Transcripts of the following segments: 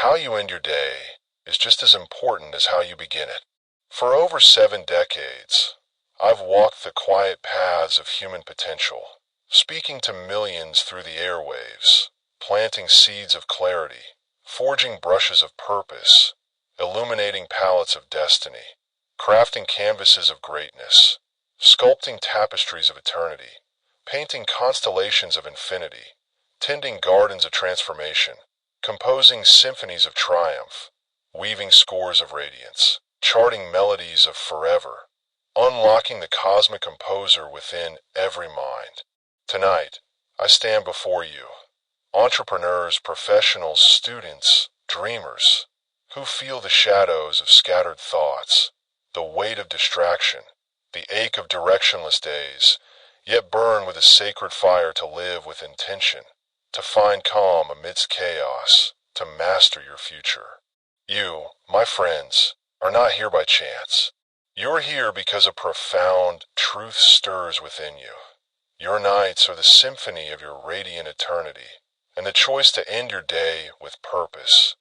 How you end your day is just as important as how you begin it. For over 7 decades, I've walked the quiet paths of human potential, speaking to millions through the airwaves, planting seeds of clarity, forging brushes of purpose, illuminating palettes of destiny, crafting canvases of greatness, sculpting tapestries of eternity, painting constellations of infinity, tending gardens of transformation, composing symphonies of triumph, weaving scores of radiance, charting melodies of forever, unlocking the cosmic composer within every mind. Tonight, I stand before you, entrepreneurs, professionals, students, dreamers, who feel the shadows of scattered thoughts, the weight of distraction, the ache of directionless days, yet burn with a sacred fire to live with intention, to find calm amidst chaos, to master your future. You, my friends, are not here by chance. You're here because a profound truth stirs within you. Your nights are the symphony of your radiant eternity, and the choice to end your day with purpose,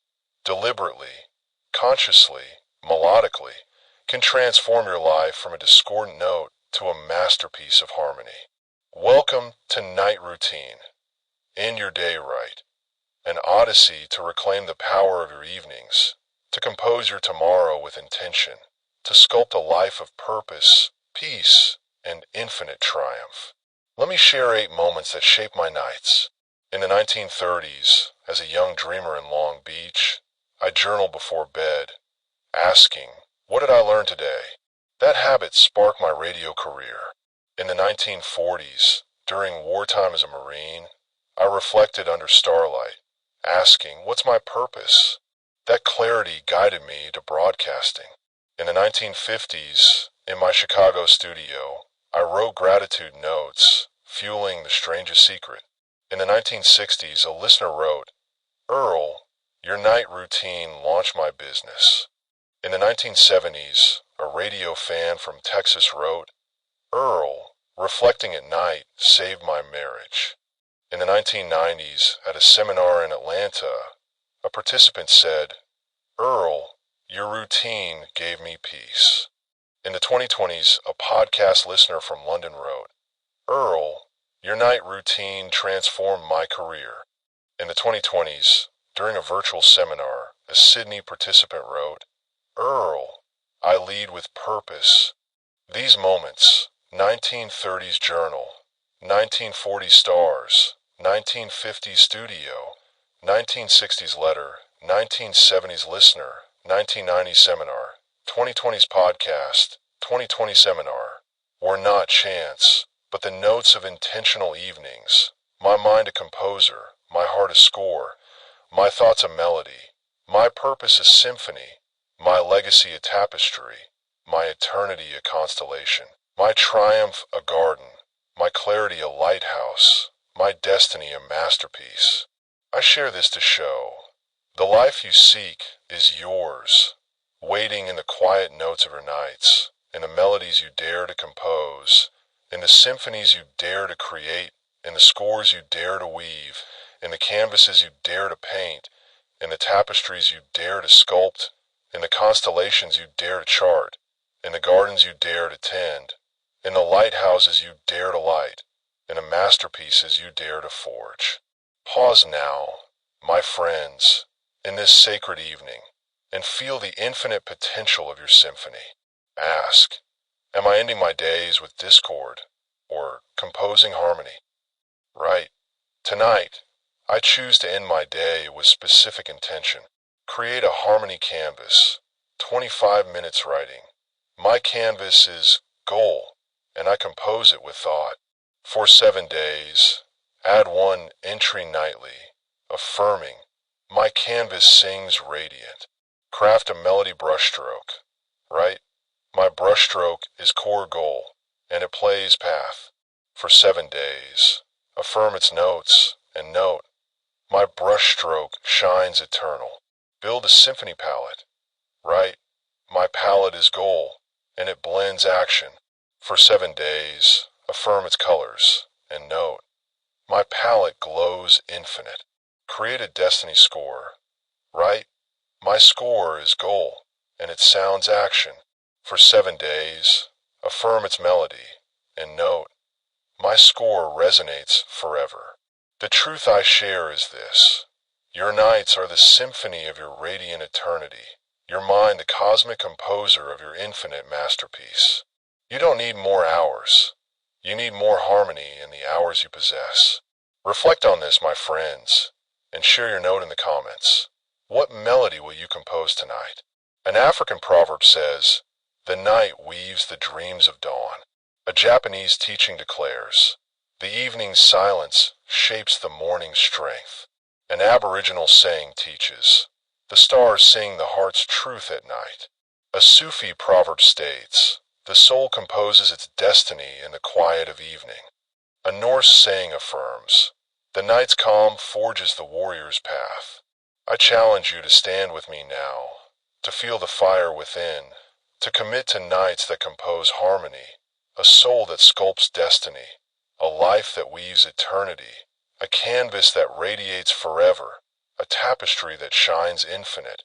deliberately, consciously, melodically, can transform your life from a discordant note to a masterpiece of harmony. Welcome to Night Routine. End your day right. An odyssey to reclaim the power of your evenings, to compose your tomorrow with intention, to sculpt a life of purpose, peace, and infinite triumph. Let me share 8 moments that shaped my nights. In the 1930s, as a young dreamer in Long Beach, I journaled before bed, asking, what did I learn today? That habit sparked my radio career. In the 1940s, during wartime as a Marine, I reflected under starlight, asking, what's my purpose? That clarity guided me to broadcasting. In the 1950s, in my Chicago studio, I wrote gratitude notes, fueling the strangest secret. In the 1960s, a listener wrote, Earl, your night routine launched my business. In the 1970s, a radio fan from Texas wrote, Earl, reflecting at night saved my marriage. In the 1990s, at a seminar in Atlanta, a participant said, Earl, your routine gave me peace. In the 2020s, a podcast listener from London wrote, Earl, your night routine transformed my career. In the 2020s, during a virtual seminar, a Sydney participant wrote, Earl, I lead with purpose. These moments, 1930s journal, 1940s stars, 1950s studio, 1960s letter, 1970s listener, 1990s seminar, 2020s podcast, 2020 seminar, were not chance, but the notes of intentional evenings, my mind a composer, my heart a score, my thoughts a melody, my purpose a symphony, my legacy a tapestry, my eternity a constellation, my triumph a garden, my clarity a lighthouse, my destiny a masterpiece. I share this to show the life you seek is yours, waiting in the quiet notes of your nights, in the melodies you dare to compose, in the symphonies you dare to create, in the scores you dare to weave, in the canvases you dare to paint, in the tapestries you dare to sculpt, in the constellations you dare to chart, in the gardens you dare to tend, in the lighthouses you dare to light, in the masterpieces you dare to forge. Pause now, my friends, in this sacred evening, and feel the infinite potential of your symphony. Ask, am I ending my days with discord, or composing harmony? Right. Tonight, I choose to end my day with specific intention. Create a harmony canvas, 25 minutes writing. My canvas is goal, and I compose it with thought. For 7 days, add 1 entry nightly, affirming, my canvas sings radiant. Craft a melody brushstroke, right? My brushstroke is core goal, and it plays path. For 7 days, affirm its notes, and note, my brushstroke shines eternal. Build a symphony palette, right? My palette is goal, and it blends action. For 7 days, affirm its colors, and note, my palette glows infinite. Create a destiny score, right? My score is goal, and it sounds action. For 7 days, affirm its melody, and note, my score resonates forever. The truth I share is this. Your nights are the symphony of your radiant eternity. Your mind the cosmic composer of your infinite masterpiece. You don't need more hours. You need more harmony in the hours you possess. Reflect on this, my friends, and share your note in the comments. What melody will you compose tonight? An African proverb says, "The night weaves the dreams of dawn." A Japanese teaching declares, "The evening's silence shapes the morning's strength." An Aboriginal saying teaches, "The stars sing the heart's truth at night." A Sufi proverb states, "The soul composes its destiny in the quiet of evening." A Norse saying affirms, "The night's calm forges the warrior's path." I challenge you to stand with me now, to feel the fire within, to commit to nights that compose harmony, a soul that sculpts destiny, a life that weaves eternity, a canvas that radiates forever, a tapestry that shines infinite,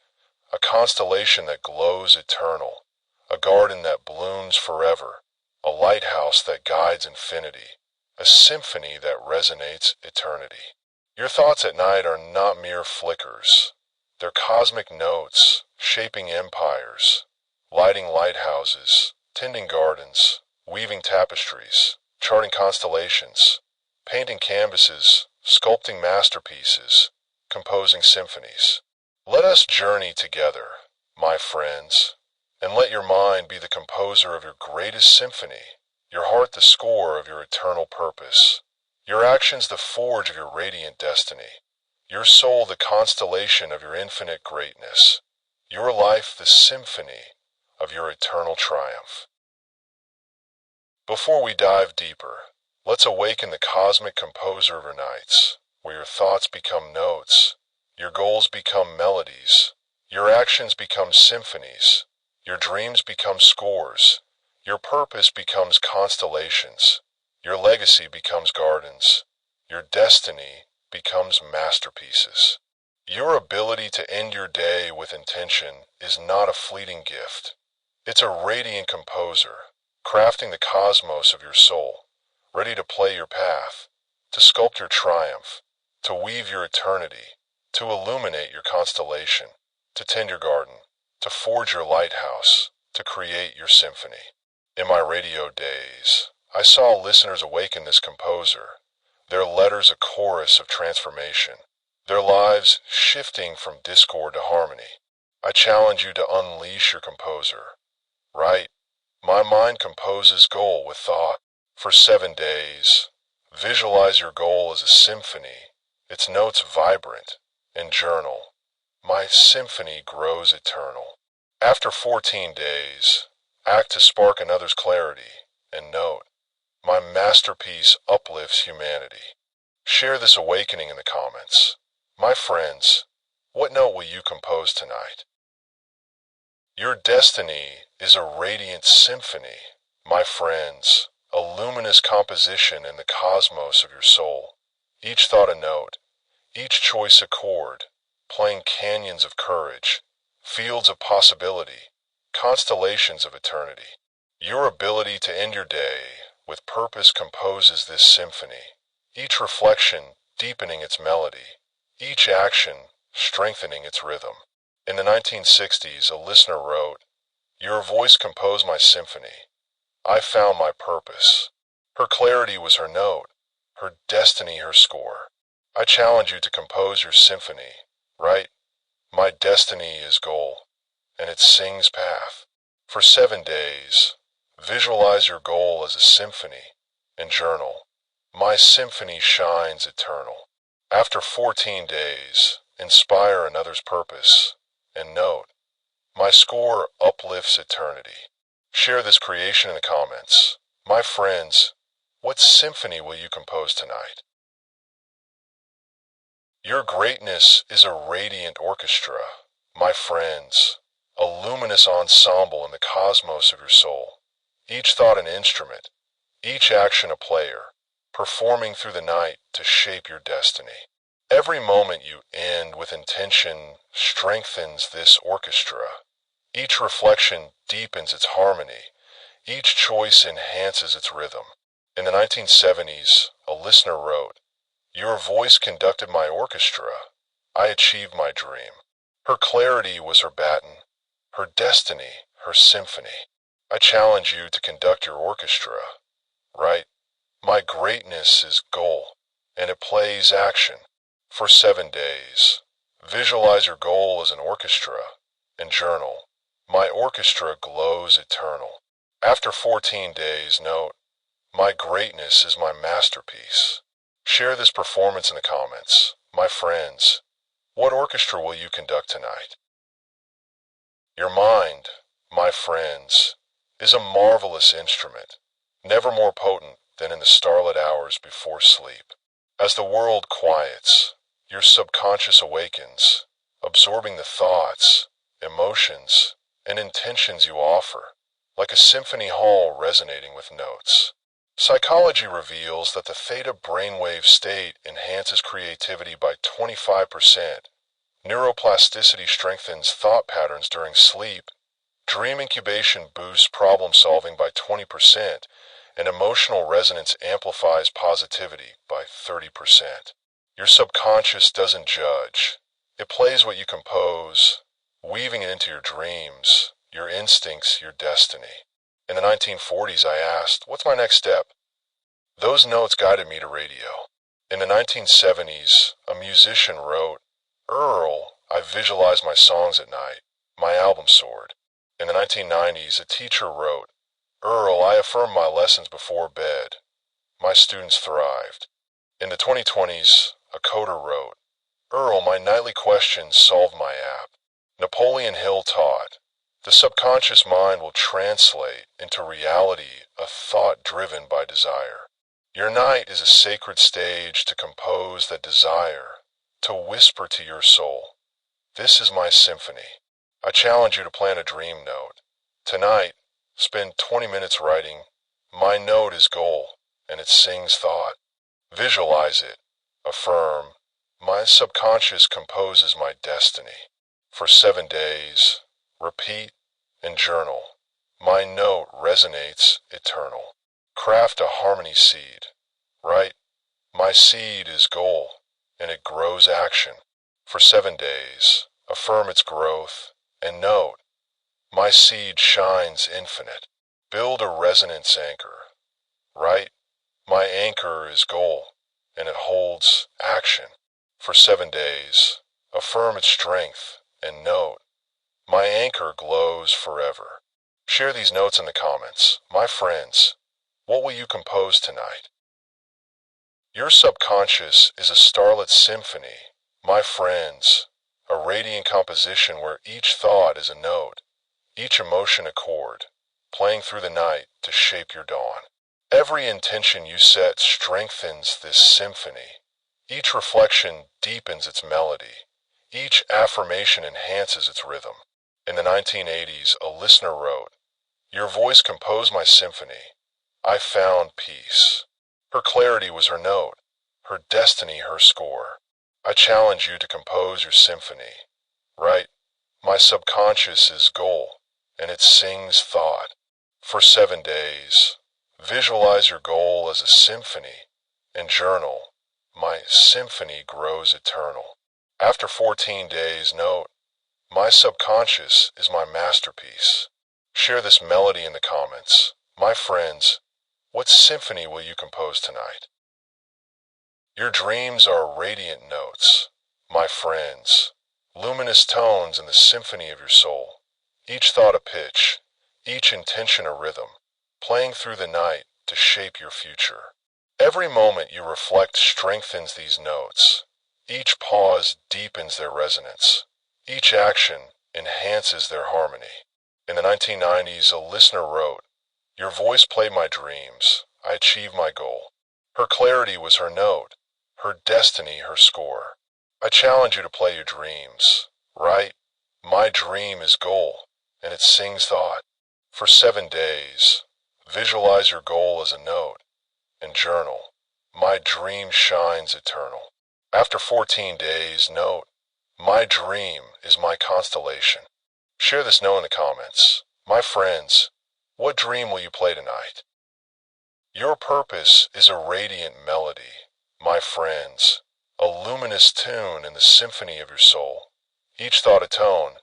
a constellation that glows eternal, a garden that blooms forever, a lighthouse that guides infinity, a symphony that resonates eternity. Your thoughts at night are not mere flickers. They're cosmic notes, shaping empires, lighting lighthouses, tending gardens, weaving tapestries, charting constellations, painting canvases, sculpting masterpieces, composing symphonies. Let us journey together, my friends, and let your mind be the composer of your greatest symphony, your heart the score of your eternal purpose, your actions the forge of your radiant destiny, your soul the constellation of your infinite greatness, your life the symphony of your eternal triumph. Before we dive deeper, let's awaken the cosmic composer of your nights, where your thoughts become notes, your goals become melodies, your actions become symphonies, your dreams become scores, your purpose becomes constellations, your legacy becomes gardens, your destiny becomes masterpieces. Your ability to end your day with intention is not a fleeting gift. It's a radiant composer, crafting the cosmos of your soul, ready to play your path, to sculpt your triumph, to weave your eternity, to illuminate your constellation, to tend your garden, to forge your lighthouse, to create your symphony. In my radio days, I saw listeners awaken this composer, their letters a chorus of transformation, their lives shifting from discord to harmony. I challenge you to unleash your composer. Right? My mind composes goal with thought. For 7 days, visualize your goal as a symphony, its notes vibrant, and journal. My symphony grows eternal. After 14 days, act to spark another's clarity, and note, my masterpiece uplifts humanity. Share this awakening in the comments. My friends, what note will you compose tonight? Your destiny is a radiant symphony, my friends, a luminous composition in the cosmos of your soul. Each thought a note, each choice a chord, playing canyons of courage, fields of possibility, constellations of eternity. Your ability to end your day with purpose composes this symphony, each reflection deepening its melody, each action strengthening its rhythm. In the 1960s, a listener wrote, "Your voice composed my symphony. I found my purpose." Her clarity was her note, her destiny her score. I challenge you to compose your symphony, right? My destiny is goal, and it sings path. For 7 days, visualize your goal as a symphony, and journal. My symphony shines eternal. After 14 days, inspire another's purpose, and note, my score uplifts eternity. Share this creation in the comments. My friends, what symphony will you compose tonight? Your greatness is a radiant orchestra, my friends, a luminous ensemble in the cosmos of your soul. Each thought an instrument, each action a player, performing through the night to shape your destiny. Every moment you end with intention strengthens this orchestra. Each reflection deepens its harmony. Each choice enhances its rhythm. In the 1970s, a listener wrote, "Your voice conducted my orchestra. I achieved my dream." Her clarity was her baton, her destiny, her symphony. I challenge you to conduct your orchestra. Right? My greatness is goal, and it plays action. For 7 days, visualize your goal as an orchestra, and journal. My orchestra glows eternal. After 14 days, note, my greatness is my masterpiece. Share this performance in the comments. My friends, what orchestra will you conduct tonight? Your mind, my friends, is a marvelous instrument, never more potent than in the starlit hours before sleep. As the world quiets, your subconscious awakens, absorbing the thoughts, emotions, and intentions you offer, like a symphony hall resonating with notes. Psychology reveals that the theta brainwave state enhances creativity by 25%. Neuroplasticity strengthens thought patterns during sleep. Dream incubation boosts problem solving by 20%, and emotional resonance amplifies positivity by 30%. Your subconscious doesn't judge. It plays what you compose, weaving it into your dreams, your instincts, your destiny. In the 1940s, I asked, what's my next step? Those notes guided me to radio. In the 1970s, a musician wrote, "Earl, I visualize my songs at night. My album soared." In the 1990s, a teacher wrote, "Earl, I affirm my lessons before bed. My students thrived." In the 2020s, a coder wrote, "Earl, my nightly questions solved my app." Napoleon Hill taught, "The subconscious mind will translate into reality a thought driven by desire." Your night is a sacred stage to compose that desire, to whisper to your soul, "This is my symphony." I challenge you to plant a dream note. Tonight, spend 20 minutes writing, "My note is goal, and it sings thought." Visualize it. Affirm, "My subconscious composes my destiny." For 7 days, repeat and journal. My note resonates eternal. Craft a harmony seed. Right? My seed is goal, and it grows action. For 7 days, affirm its growth, and note, my seed shines infinite. Build a resonance anchor. Right? My anchor is goal, and it holds action. For 7 days, affirm its strength, and note, my anchor glows forever. Share these notes in the comments. My friends, what will you compose tonight? Your subconscious is a starlit symphony, my friends, a radiant composition where each thought is a note, each emotion a chord, playing through the night to shape your dawn. Every intention you set strengthens this symphony. Each reflection deepens its melody. Each affirmation enhances its rhythm. In the 1980s, a listener wrote, "Your voice composed my symphony. I found peace." Her clarity was her note, her destiny her score. I challenge you to compose your symphony. Right? My subconscious is goal, and it sings thought. For 7 days, visualize your goal as a symphony, and journal, my symphony grows eternal. After 14 days, note, my subconscious is my masterpiece. Share this melody in the comments. My friends, what symphony will you compose tonight? Your dreams are radiant notes, my friends, luminous tones in the symphony of your soul. Each thought a pitch, each intention a rhythm, playing through the night to shape your future. Every moment you reflect strengthens these notes. Each pause deepens their resonance. Each action enhances their harmony. In the 1990s, a listener wrote, "Your voice played my dreams. I achieved my goal." Her clarity was her note, her destiny her score. I challenge you to play your dreams. Right? My dream is goal, and it sings thought. For 7 days, visualize your goal as a note, and journal. My dream shines eternal. After 14 days, note, my dream is my constellation. Share this note in the comments. My friends, what dream will you play tonight? Your purpose is a radiant melody, my friends, a luminous tune in the symphony of your soul. Each thought a tone,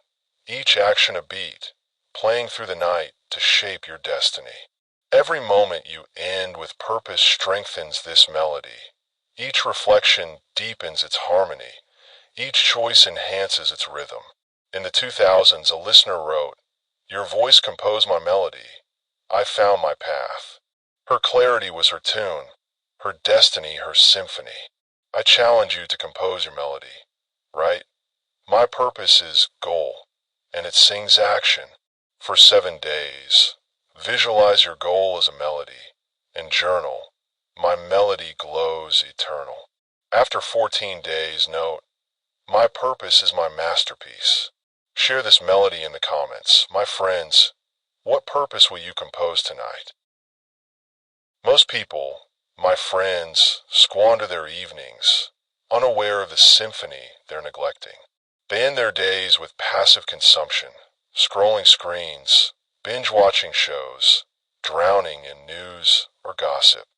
each action a beat, playing through the night to shape your destiny. Every moment you end with purpose strengthens this melody. Each reflection deepens its harmony. Each choice enhances its rhythm. In the 2000s, a listener wrote, "Your voice composed my melody. I found my path." Her clarity was her tune, her destiny her symphony. I challenge you to compose your melody, right? My purpose is goal, and it sings action. For 7 days, visualize your goal as a melody, and journal, my melody glows eternal. After 14 days, note, my purpose is my masterpiece. Share this melody in the comments. My friends, what purpose will you compose tonight? Most people, my friends, squander their evenings, unaware of the symphony they're neglecting. They end their days with passive consumption, scrolling screens, binge-watching shows, drowning in news or gossip.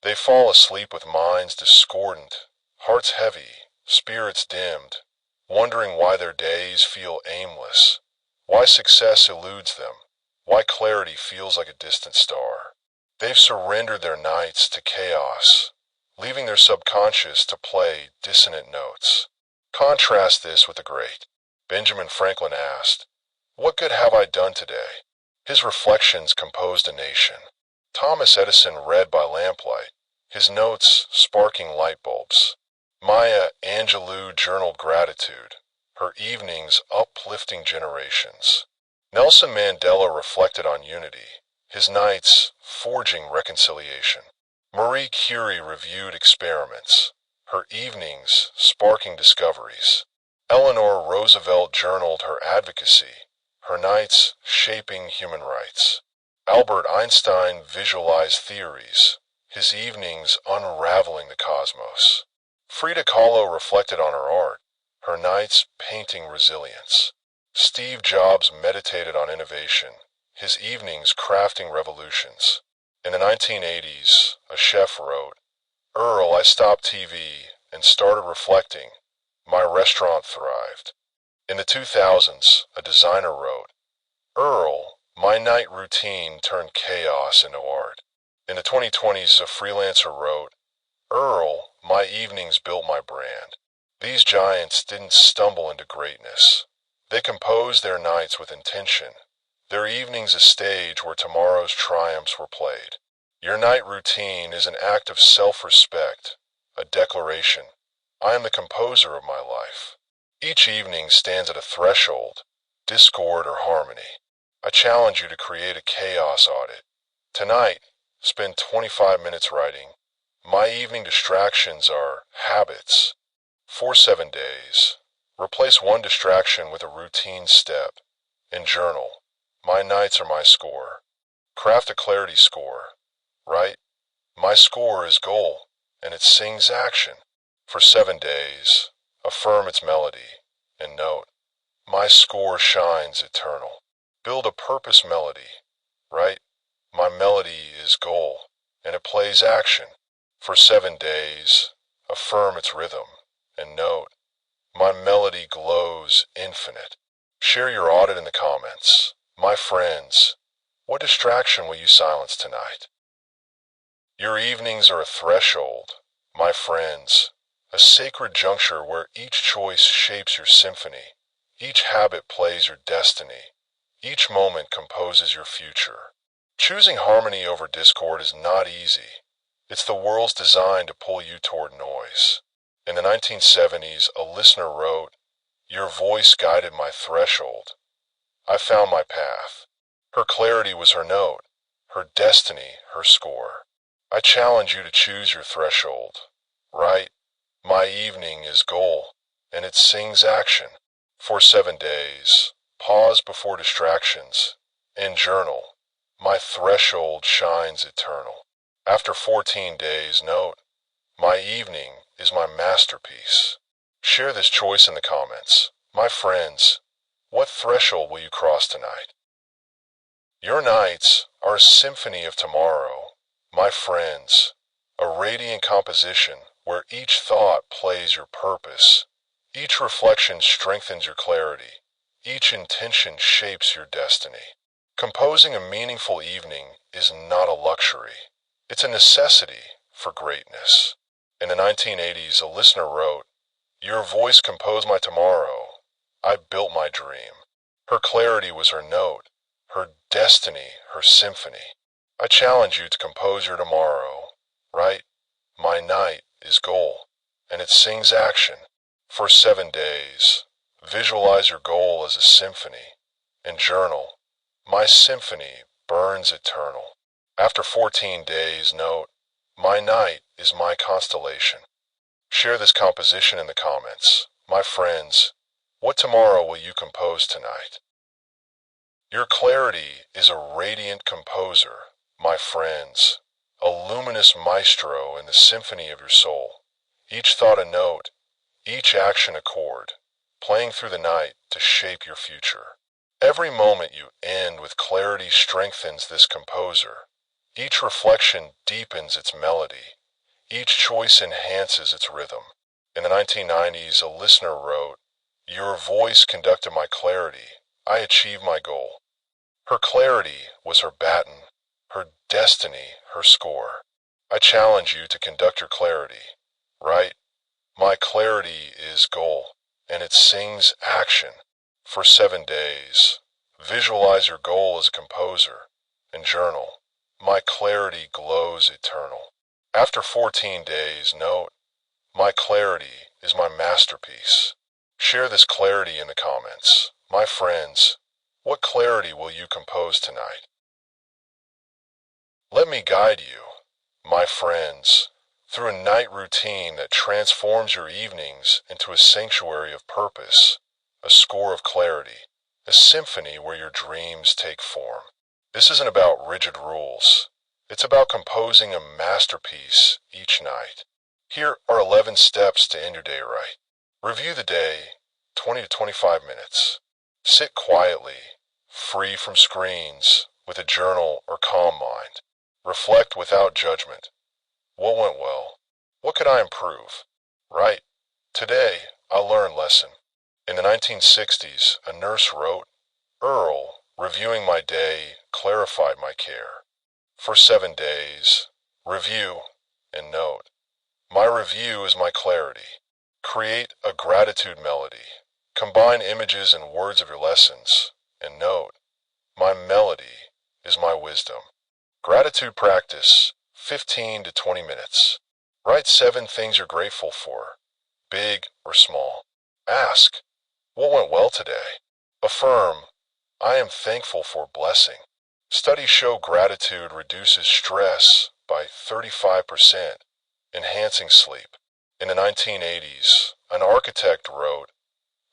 They fall asleep with minds discordant, hearts heavy, spirits dimmed, wondering why their days feel aimless, why success eludes them, why clarity feels like a distant star. They've surrendered their nights to chaos, leaving their subconscious to play dissonant notes. Contrast this with the great. Benjamin Franklin asked, "What good have I done today?" His reflections composed a nation. Thomas Edison read by lamplight, his notes sparking light bulbs. Maya Angelou journaled gratitude, her evenings uplifting generations. Nelson Mandela reflected on unity, his nights forging reconciliation. Marie Curie reviewed experiments, her evenings sparking discoveries. Eleanor Roosevelt journaled her advocacy, her nights shaping human rights. Albert Einstein visualized theories, his evenings unraveling the cosmos. Frida Kahlo reflected on her art, her nights painting resilience. Steve Jobs meditated on innovation, his evenings crafting revolutions. In the 1980s, a chef wrote, "Earl, I stopped TV and started reflecting. My restaurant thrived." In the 2000s, a designer wrote, "Earl, my night routine turned chaos into art." In the 2020s, a freelancer wrote, "Earl, my evenings built my brand." These giants didn't stumble into greatness. They composed their nights with intention, their evenings a stage where tomorrow's triumphs were played. Your night routine is an act of self-respect, a declaration. I am the composer of my life. Each evening stands at a threshold, discord or harmony. I challenge you to create a chaos audit. Tonight, spend 25 minutes writing. My evening distractions are habits. For 7 days, replace one distraction with a routine step. And journal. My nights are my score. Craft a clarity score. Right? My score is goal, and it sings action. For 7 days, affirm its melody, and note, my score shines eternal. Build a purpose melody, right? My melody is goal, and it plays action. For 7 days, affirm its rhythm, and note, my melody glows infinite. Share your audit in the comments. My friends, what distraction will you silence tonight? Your evenings are a threshold, my friends, a sacred juncture where each choice shapes your symphony, each habit plays your destiny, each moment composes your future. Choosing harmony over discord is not easy. It's the world's design to pull you toward noise. In the 1970s, a listener wrote, "Your voice guided my threshold. I found my path." Her clarity was her note, her destiny her score. I challenge you to choose your threshold. Right? My evening is goal, and it sings action. For 7 days, pause before distractions, and journal. My threshold shines eternal. After 14 days, note, my evening is my masterpiece. Share this choice in the comments. My friends, what threshold will you cross tonight? Your nights are a symphony of tomorrow, my friends, a radiant composition where each thought plays your purpose, each reflection strengthens your clarity, each intention shapes your destiny. Composing a meaningful evening is not a luxury, it's a necessity for greatness. In the 1980s, a listener wrote, "Your voice composed my tomorrow. I built my dream." Her clarity was her note, her destiny, her symphony. I challenge you to compose your tomorrow. Write, "My night is goal," and it sings action. For 7 days, visualize your goal as a symphony, and journal, "My symphony burns eternal." After 14 days, note, "My night is my constellation." Share this composition in the comments. My friends, what tomorrow will you compose tonight? Your clarity is a radiant composer, my friends, a luminous maestro in the symphony of your soul. Each thought a note, each action a chord, playing through the night to shape your future. Every moment you end with clarity strengthens this composer. Each reflection deepens its melody. Each choice enhances its rhythm. In the 1990s, a listener wrote, "Your voice conducted my clarity. I achieved my goal." Her clarity was her baton, her destiny, her score. I challenge you to conduct your clarity. Write, "My clarity is goal," and it sings action. For 7 days, visualize your goal as a composer, and journal, "My clarity glows eternal." After 14 days, note, "My clarity is my masterpiece." Share this clarity in the comments. My friends, what clarity will you compose tonight? Let me guide you, my friends, through a night routine that transforms your evenings into a sanctuary of purpose, a score of clarity, a symphony where your dreams take form. This isn't about rigid rules. It's about composing a masterpiece each night. Here are 11 steps to end your day right. Review the day, 20 to 25 minutes. Sit quietly, free from screens, with a journal or calm mind. Reflect without judgment. What went well? What could I improve? Write, "Today, I learned lesson." In the 1960s, a nurse wrote, "Earl, reviewing my day, clarified my care." For 7 days, review and note, "My review is my clarity." Create a gratitude melody. Combine images and words of your lessons, and note, "My melody is my wisdom." Gratitude practice, 15 to 20 minutes. Write 7 things you're grateful for, big or small. Ask, "What went well today?" Affirm, "I am thankful for blessing." Studies show gratitude reduces stress by 35%, enhancing sleep. In the 1980s, an architect wrote,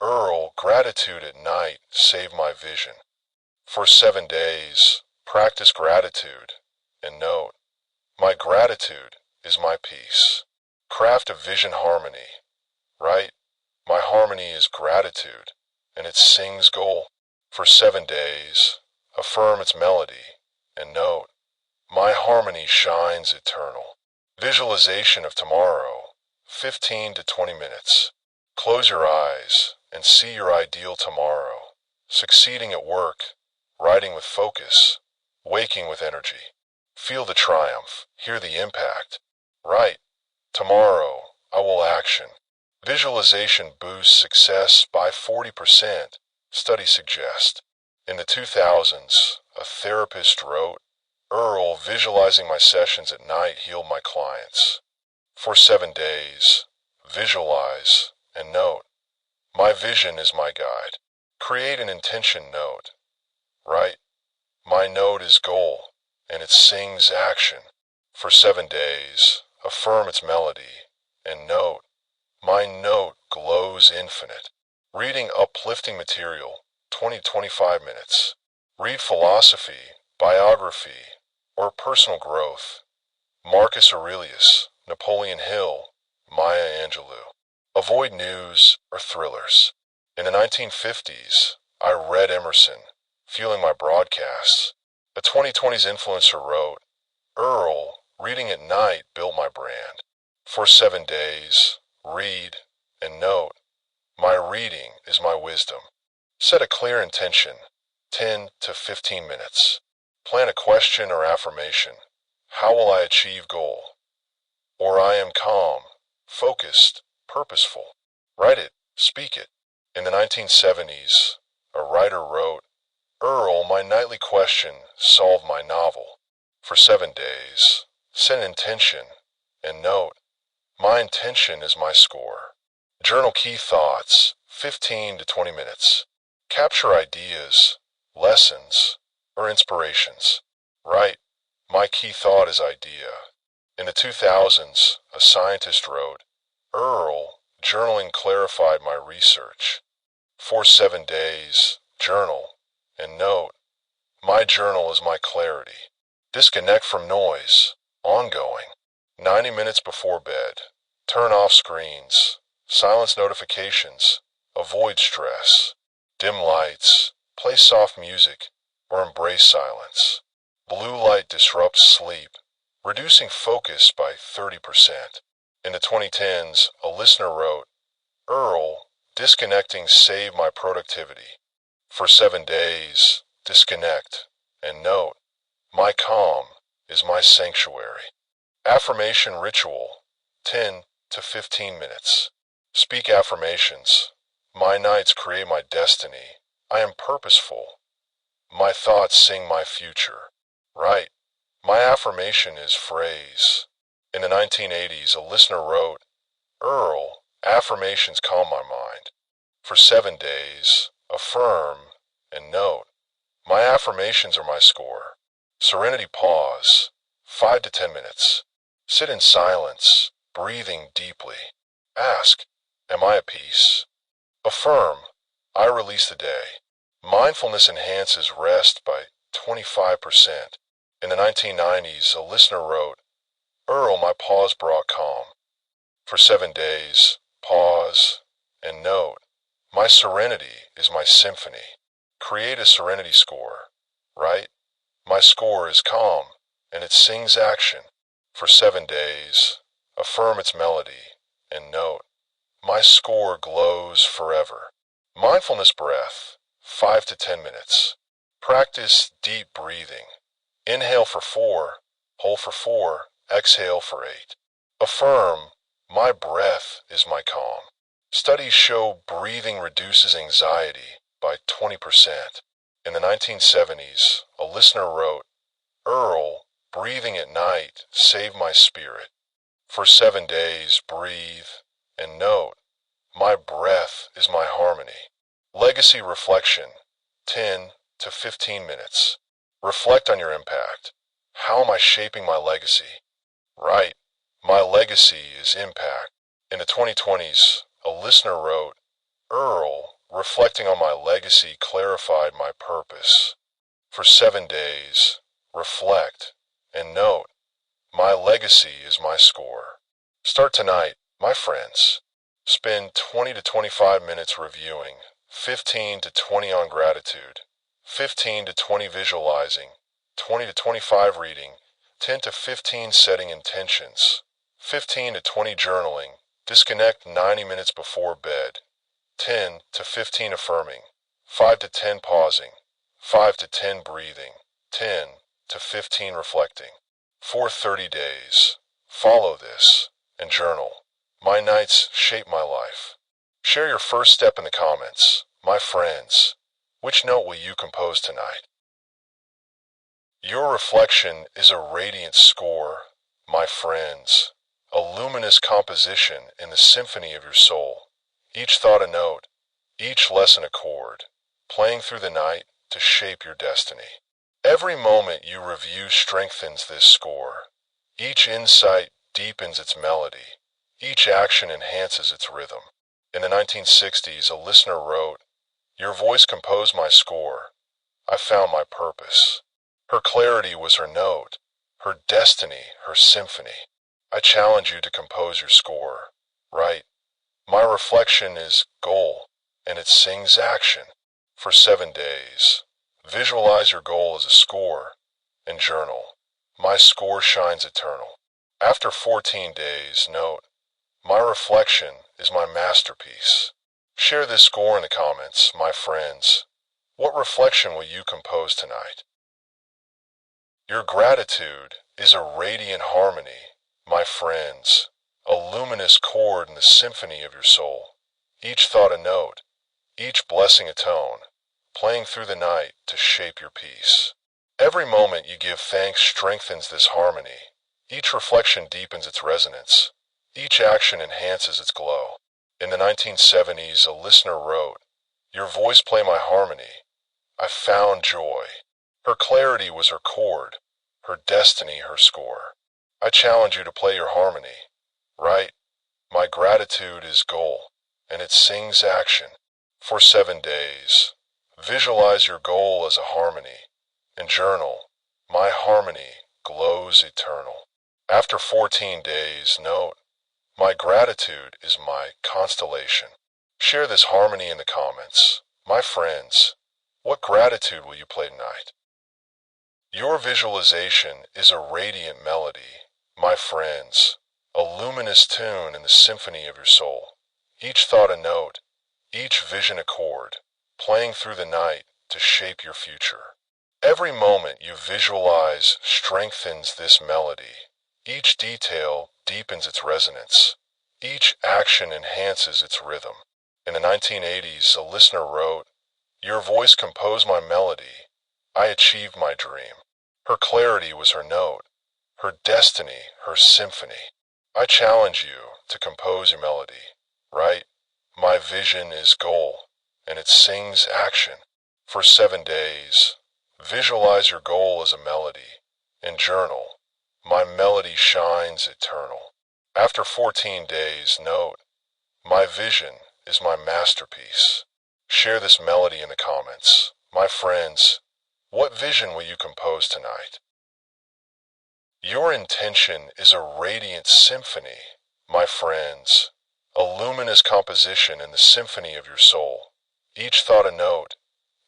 "Earl, gratitude at night saved my vision." For 7 days, practice gratitude, and note, "My gratitude is my peace." Craft a vision harmony. Write, "My harmony is gratitude," and it sings goal. For 7 days, affirm its melody, and note, "My harmony shines eternal." Visualization of tomorrow, 15 to 20 minutes. Close your eyes and see your ideal tomorrow, succeeding at work, writing with focus, waking with energy. Feel the triumph, hear the impact. Write, "Tomorrow, I will action." Visualization boosts success by 40%, studies suggest. In the 2000s, a therapist wrote, "Earl, visualizing my sessions at night healed my clients." For 7 days, visualize and note, "My vision is my guide." Create an intention note. Write, "My note is goal," and it sings action. For 7 days, affirm its melody, and note, "My note glows infinite." Reading uplifting material, 20 to 25 minutes. Read philosophy, biography, or personal growth. Marcus Aurelius, Napoleon Hill, Maya Angelou. Avoid news or thrillers. In the 1950s, I read Emerson, fueling my broadcasts. A 2020s influencer wrote, Earl, reading at night built my brand. For 7 days, read and note, my reading is my wisdom. Set a clear intention, 10 to 15 minutes. Plan a question or affirmation. How will I achieve goal? Or I am calm, focused, purposeful. Write it, speak it. In the 1970s, a writer wrote, Earl, my nightly question solved my novel. For 7 days, set an intention and note, my intention is my score. Journal key thoughts, 15 to 20 minutes. Capture ideas, lessons, or inspirations. Write, my key thought is idea. In the 2000s, a scientist wrote, Earl, journaling clarified my research. For 7 days, journal and note, my journal is my clarity. Disconnect from noise, ongoing. 90 minutes before bed. Turn off screens. Silence notifications. Avoid stress. Dim lights. Play soft music or embrace silence. Blue light disrupts sleep, reducing focus by 30%. In the 2010s, a listener wrote, Earl, disconnecting saved my productivity. For 7 days, disconnect and note, my calm is my sanctuary. Affirmation ritual, 10 to 15 minutes. Speak affirmations. My nights create my destiny. I am purposeful. My thoughts sing my future. Write. My affirmation is phrase. In the 1980s, a listener wrote, Earl, affirmations calm my mind. For 7 days, affirm and note, my affirmations are my score. Serenity pause, 5 to 10 minutes. Sit in silence, breathing deeply. Ask, am I at peace? Affirm, I release the day. Mindfulness enhances rest by 25%. In the 1990s, a listener wrote, Earl, my pause brought calm. For 7 days, pause and note, my serenity is my symphony. Create a serenity score. Write, my score is calm and it sings action. For 7 days, affirm its melody and note, my score glows forever. Mindfulness breath, 5 to 10 minutes. Practice deep breathing. Inhale for 4, hold for 4, exhale for 8. Affirm, my breath is my calm. Studies show breathing reduces anxiety by 20%. In the 1970s, a listener wrote, Earl, breathing at night saved my spirit. For 7 days, breathe and note, my breath is my harmony. Legacy reflection, 10 to 15 minutes. Reflect on your impact. How am I shaping my legacy? Write, my legacy is impact. In the 2020s, a listener wrote, Earl, reflecting on my legacy clarified my purpose. For 7 days, reflect and note, my legacy is my score. Start tonight, my friends. Spend 20 to 25 minutes reviewing, 15 to 20 on gratitude, 15 to 20 visualizing, 20 to 25 reading, 10 to 15 setting intentions, 15 to 20 journaling, disconnect 90 minutes before bed, 10 to 15 affirming, 5 to 10 pausing, 5 to 10 breathing, 10 to 15 reflecting. For 30 days, follow this and journal. My nights shape my life. Share your first step in the comments. My friends, which note will you compose tonight? Your reflection is a radiant score, my friends, a luminous composition in the symphony of your soul. Each thought a note, each lesson a chord, playing through the night to shape your destiny. Every moment you review strengthens this score. Each insight deepens its melody. Each action enhances its rhythm. In the 1960s, a listener wrote, Your voice composed my score. I found my purpose. Her clarity was her note, her destiny, her symphony. I challenge you to compose your score. right? My reflection is goal, and it sings action. For 7 days, visualize your goal as a score, and journal. My score shines eternal. After 14 days, note, my reflection is my masterpiece. Share this score in the comments, my friends. What reflection will you compose tonight? Your gratitude is a radiant harmony, my friends, a luminous chord in the symphony of your soul. Each thought a note, each blessing a tone, playing through the night to shape your peace. Every moment you give thanks strengthens this harmony. Each reflection deepens its resonance. Each action enhances its glow. In the 1970s, a listener wrote, "Your voice play my harmony. I found joy." Her clarity was her chord, her destiny her score. I challenge you to play your harmony. Right? My gratitude is goal, and it sings action. For 7 days, visualize your goal as a harmony, and journal, my harmony glows eternal. After 14 days, note, my gratitude is my constellation. Share this harmony in the comments. My friends, what gratitude will you play tonight? Your visualization is a radiant melody, my friends, a luminous tune in the symphony of your soul. Each thought a note, each vision a chord, playing through the night to shape your future. Every moment you visualize strengthens this melody. Each detail deepens its resonance. Each action enhances its rhythm. In the 1980s, a listener wrote, "Your voice composed my melody. I achieved my dream." Her clarity was her note, her destiny her symphony. I challenge you to compose your melody, right? My vision is goal, and it sings action. For 7 days, visualize your goal as a melody, and journal, my melody shines eternal. After 14 days, note, my vision is my masterpiece. Share this melody in the comments. My friends, what vision will you compose tonight? Your intention is a radiant symphony, my friends, a luminous composition in the symphony of your soul. Each thought a note,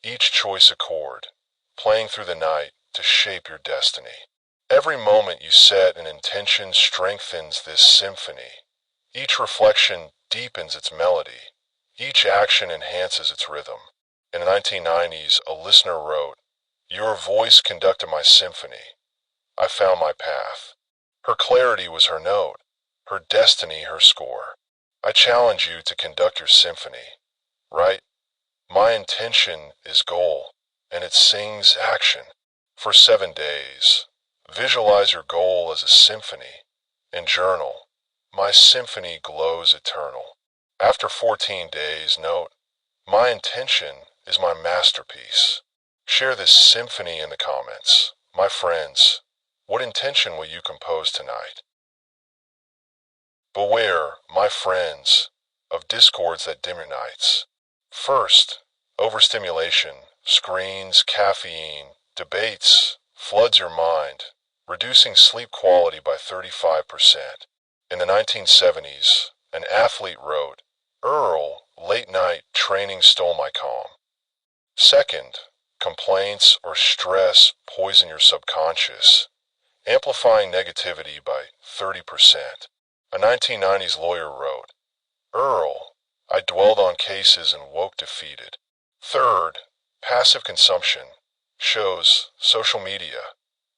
each choice a chord, playing through the night to shape your destiny. Every moment you set an intention strengthens this symphony. Each reflection deepens its melody. Each action enhances its rhythm. In the 1990s, a listener wrote, "Your voice conducted my symphony. I found my path." Her clarity was her note, her destiny her score. I challenge you to conduct your symphony, right? My intention is goal, and it sings action. For 7 days, visualize your goal as a symphony, and journal, my symphony glows eternal. After 14 days, note, my intention is my masterpiece. Share this symphony in the comments. My friends, what intention will you compose tonight? Beware, my friends, of discords that dim your nights. First, overstimulation, screens, caffeine, debates, floods your mind, reducing sleep quality by 35%. In the 1970s, an athlete wrote, "Earl, late night training stole my calm." Second, complaints or stress poison your subconscious, amplifying negativity by 30%. A 1990s lawyer wrote, "Earl, I dwelled on cases and woke defeated." Third, passive consumption, shows, social media,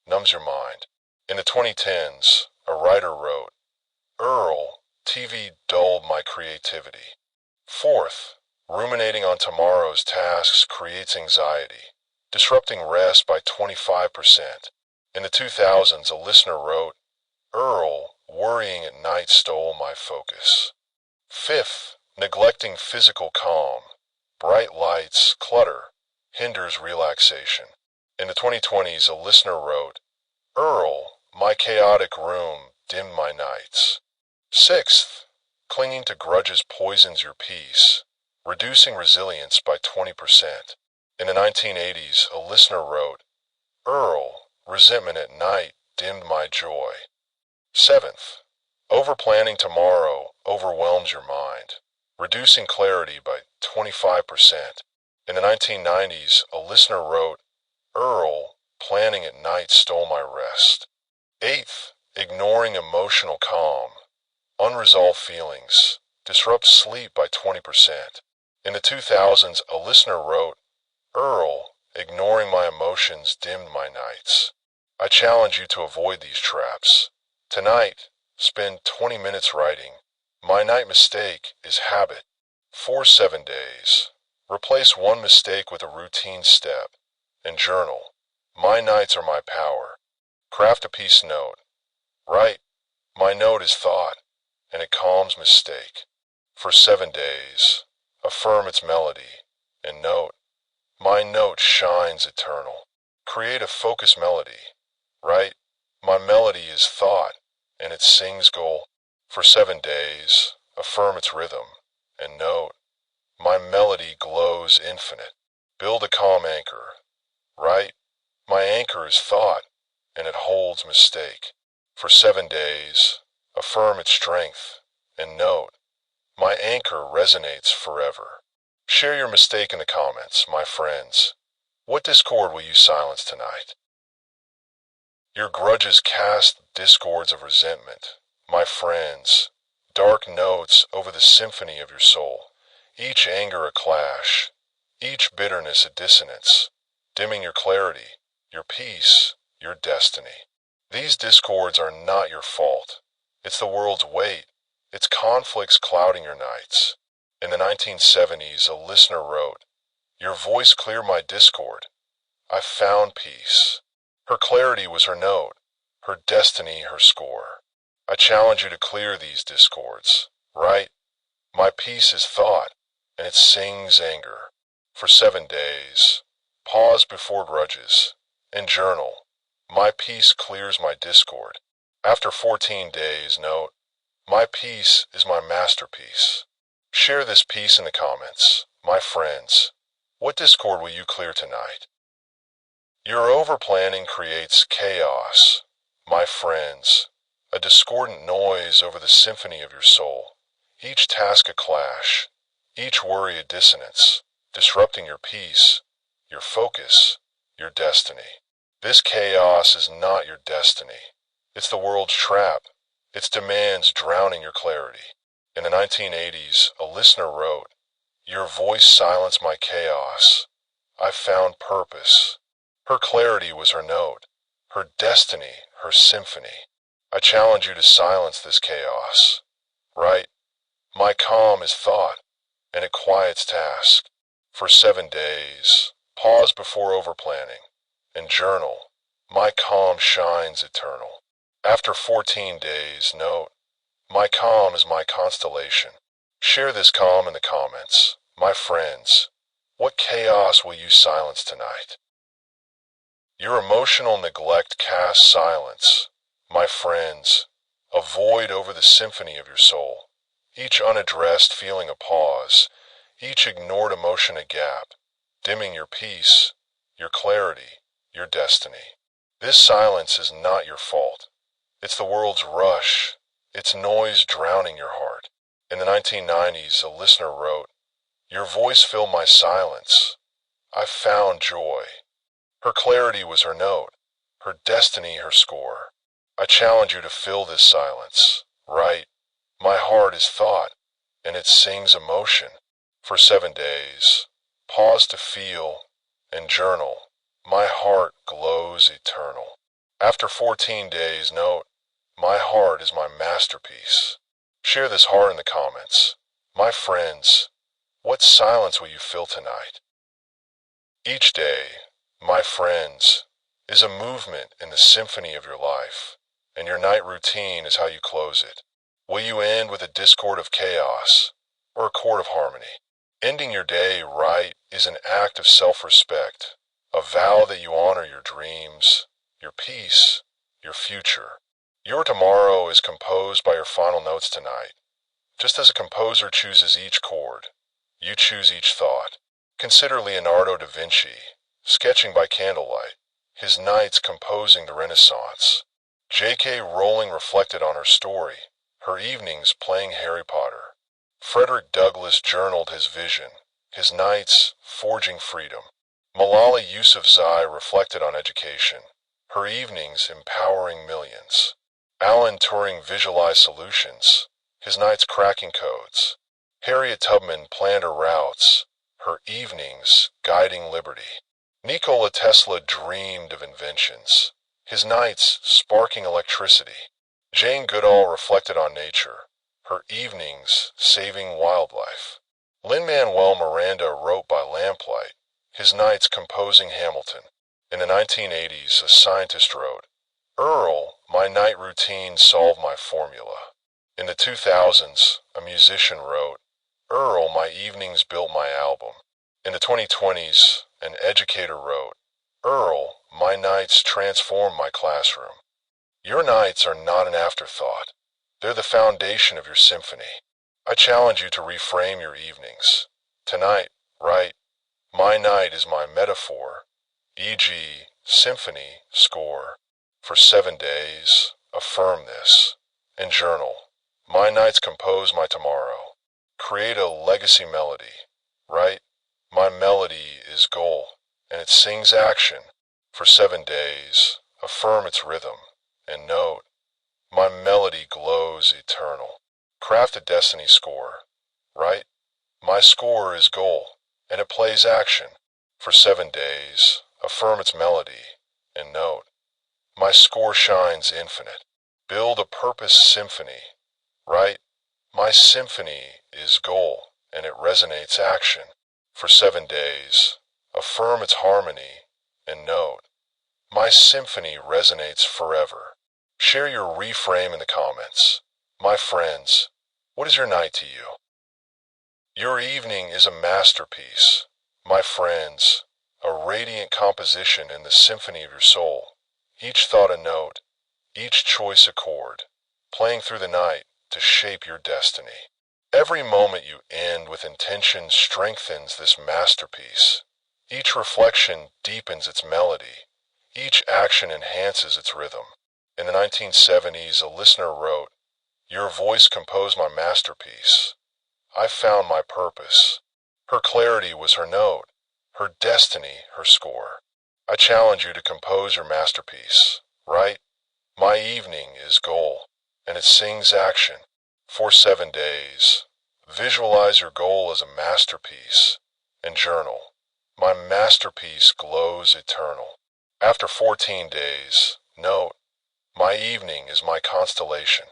numbs your mind. In the 2010s, a writer wrote, "Earl, TV dulled my creativity." Fourth, ruminating on tomorrow's tasks creates anxiety, disrupting rest by 25%. In the 2000s, a listener wrote, "Earl, worrying at night stole my focus." Fifth, neglecting physical calm, bright lights, clutter, hinders relaxation. In the 2020s, a listener wrote, "Earl, my chaotic room dimmed my nights." Sixth, clinging to grudges poisons your peace, reducing resilience by 20%. In the 1980s, a listener wrote, "Earl, resentment at night dimmed my joy." Seventh, overplanning tomorrow overwhelms your mind, reducing clarity by 25%. In the 1990s, a listener wrote, Earl, planning at night stole my rest. Eighth, ignoring emotional calm. Unresolved feelings disrupt sleep by 20%. In the 2000s, a listener wrote, Earl, ignoring my emotions dimmed my nights. I challenge you to avoid these traps. Tonight, spend 20 minutes writing. My night mistake is habit. 7 days. Replace one mistake with a routine step. And journal. My nights are my power. Craft a peace note. Write. My note is thought, and it calms mistake. For 7 days. Affirm its melody. And note. My note shines eternal. Create a focused melody. Write. My melody is thought, and it sings goal. For 7 days. Affirm its rhythm. And note. My melody glows infinite. Build a calm anchor. Write. My anchor is thought, and it holds mistake. For 7 days. Affirm its strength. And note. My anchor resonates forever. Share your mistake in the comments, my friends. What discord will you silence tonight? Your grudges cast discords of resentment, my friends. Dark notes over the symphony of your soul. Each anger a clash, each bitterness a dissonance, dimming your clarity, your peace, your destiny. These discords are not your fault. It's the world's weight. It's conflicts clouding your nights. In the 1970s, a listener wrote, Your voice cleared my discord. I found peace. Her clarity was her note, her destiny her score. I challenge you to clear these discords. Write, my peace is thought, and it sings anger. For 7 days, pause before grudges, and journal. My peace clears my discord. After 14 days, note, my peace is my masterpiece. Share this piece in the comments, my friends. What discord will you clear tonight? Your overplanning creates chaos, my friends, a discordant noise over the symphony of your soul. Each task a clash, each worry a dissonance, disrupting your peace, your focus, your destiny. This chaos is not your destiny. It's the world's trap. Its demands drowning your clarity. In the 1980s, a listener wrote, Your voice silenced my chaos. I found purpose. Her clarity was her note, her destiny, her symphony. I challenge you to silence this chaos. Write, my calm is thought, and it quiets task. For 7 days, pause before overplanning, and journal, my calm shines eternal. After 14 days, note, my calm is my constellation. Share this calm in the comments, my friends. What chaos will you silence tonight? Your emotional neglect casts silence, my friends, a void over the symphony of your soul. Each unaddressed feeling a pause, each ignored emotion a gap, dimming your peace, your clarity, your destiny. This silence is not your fault. It's the world's rush, its noise drowning your heart. In the 1990s, a listener wrote, Your voice filled my silence. I found joy. Her clarity was her note, her destiny her score. I challenge you to fill this silence. Write, my heart is thought, and it sings emotion. For 7 days, pause to feel, and journal. My heart glows eternal. After 14 days, note, my heart is my masterpiece. Share this heart in the comments. My friends, what silence will you fill tonight? Each day, my friends, is a movement in the symphony of your life, and your night routine is how you close it. Will you end with a discord of chaos, or a chord of harmony? Ending your day right is an act of self-respect, a vow that you honor your dreams, your peace, your future. Your tomorrow is composed by your final notes tonight. Just as a composer chooses each chord, you choose each thought. Consider Leonardo da Vinci, sketching by candlelight, his nights composing the Renaissance. J.K. Rowling reflected on her story, her evenings playing Harry Potter. Frederick Douglass journaled his vision, his nights forging freedom. Malala Yousafzai reflected on education, her evenings empowering millions. Alan Turing visualized solutions, his nights cracking codes. Harriet Tubman planned her routes, her evenings guiding liberty. Nikola Tesla dreamed of inventions, his nights sparking electricity. Jane Goodall reflected on nature, her evenings saving wildlife. Lin-Manuel Miranda wrote by lamplight, his nights composing Hamilton. In the 1980s, a scientist wrote, "Earl, my night routine solved my formula." In the 2000s, a musician wrote, "Earl, my evenings built my album." In the 2020s, an educator wrote, "Earl, my nights transformed my classroom." Your nights are not an afterthought. They're the foundation of your symphony. I challenge you to reframe your evenings. Tonight, write, "My night is my metaphor," e.g., symphony score. For 7 days, affirm this. And journal, "My nights compose my tomorrow." Create a legacy melody. Write, "My melody is goal, and it sings action." For 7 days, affirm its rhythm. And note, "My melody glows eternal." Craft a destiny score. Write, "My score is goal, and it plays action." For 7 days, affirm its melody. And note, "My score shines infinite." Build a purpose symphony. Write, "My symphony is goal, and it resonates action." For 7 days, affirm its harmony. And note, "My symphony resonates forever." Share your reframe in the comments. My friends, what is your night to you? Your evening is a masterpiece. My friends, a radiant composition in the symphony of your soul. Each thought a note, each choice a chord, playing through the night to shape your destiny. Every moment you end with intention strengthens this masterpiece. Each reflection deepens its melody. Each action enhances its rhythm. In the 1970s, a listener wrote, "Your voice composed my masterpiece. I found my purpose." Her clarity was her note, her destiny her score. I challenge you to compose your masterpiece. Write, "My evening is goal, and it sings action." For 7 days, visualize your goal as a masterpiece. And journal, "My masterpiece glows eternal." After 14 days, note, "My evening is my constellation."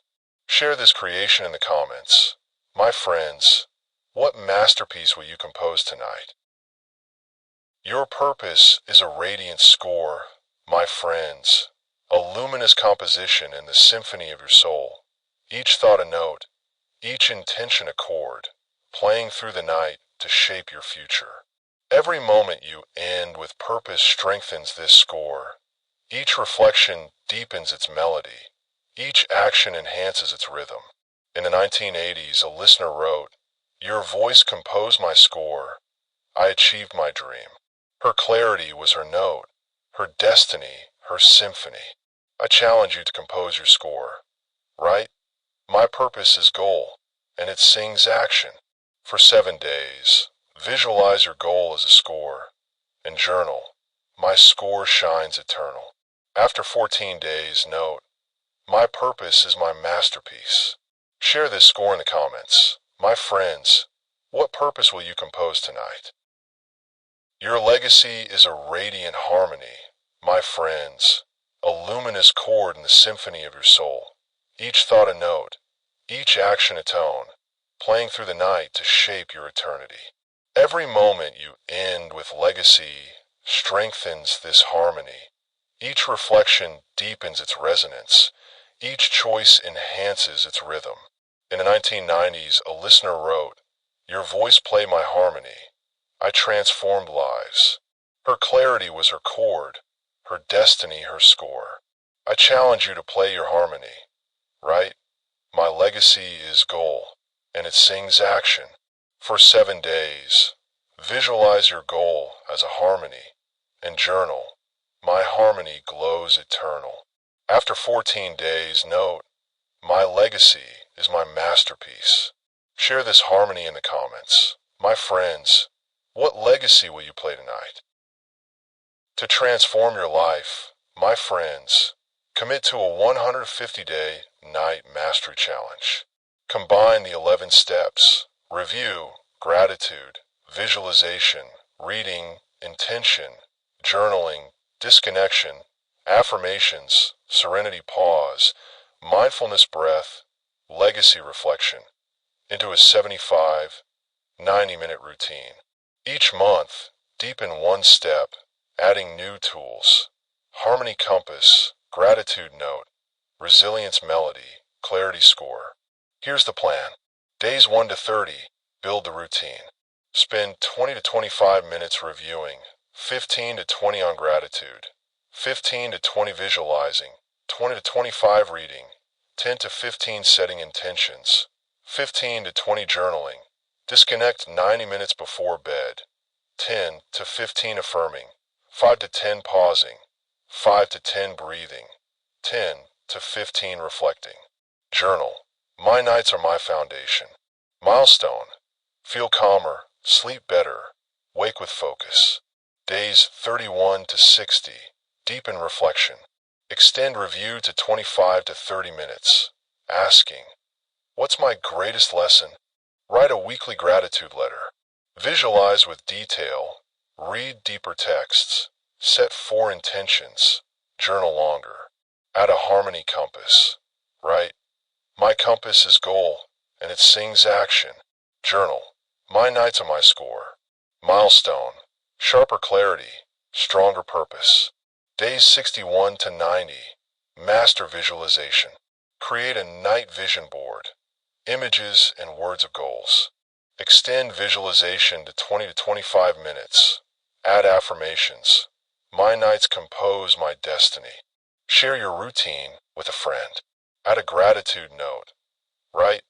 Share this creation in the comments. My friends, what masterpiece will you compose tonight? Your purpose is a radiant score, my friends, a luminous composition in the symphony of your soul. Each thought a note, each intention a chord, playing through the night to shape your future. Every moment you end with purpose strengthens this score. Each reflection deepens its melody. Each action enhances its rhythm. In the 1980s, a listener wrote, "Your voice composed my score. I achieved my dream." Her clarity was her note, her destiny her symphony. I challenge you to compose your score. Write, "My purpose is goal, and it sings action." For 7 days, visualize your goal as a score. And journal, "My score shines eternal." After 14 days, note, "My purpose is my masterpiece." Share this score in the comments. My friends, what purpose will you compose tonight? Your legacy is a radiant harmony, my friends, a luminous chord in the symphony of your soul. Each thought a note, each action a tone, playing through the night to shape your eternity. Every moment you end with legacy strengthens this harmony. Each reflection deepens its resonance. Each choice enhances its rhythm. In the 1990s, a listener wrote, "Your voice played my harmony. I transformed lives." Her clarity was her chord, her destiny her score. I challenge you to play your harmony. Write, "My legacy is goal, and it sings action." For 7 days, visualize your goal as a harmony. And journal, "My harmony glows eternal." After 14 days, note, "My legacy is my masterpiece. Share this harmony in the comments. My friends, what legacy will you play tonight? To transform your life, my friends, commit to a 150-day night mastery challenge. Combine the 11 steps: review, gratitude, visualization, reading, intention, journaling, disconnection, affirmations, serenity pause, mindfulness breath, legacy reflection, into a 75, 90-minute routine. Each month, deepen one step, adding new tools: harmony compass, gratitude note, resilience melody, clarity score. Here's the plan. Days 1 to 30, build the routine. Spend 20 to 25 minutes reviewing, 15 to 20 on gratitude, 15 to 20 visualizing, 20 to 25 reading, 10 to 15 setting intentions, 15 to 20 journaling. Disconnect 90 minutes before bed, 10 to 15 affirming, 5 to 10 pausing, 5 to 10 breathing, 10 to 15 reflecting. Journal. My nights are my foundation. Milestone. Feel calmer, sleep better, wake with focus. Days 31 to 60. Deepen reflection. Extend review to 25 to 30 minutes. Asking, what's my greatest lesson? Write a weekly gratitude letter. Visualize with detail. Read deeper texts. Set 4 intentions. Journal longer. Add a harmony compass. Write, my compass is goal, and it sings action. Journal. My nights are my score. Milestone. Sharper clarity. Stronger purpose. Days 61 to 90. Master visualization. Create a night vision board. Images and words of goals. Extend visualization to 20 to 25 minutes. Add affirmations. My nights compose my destiny. Share your routine with a friend. Add a gratitude note. Write,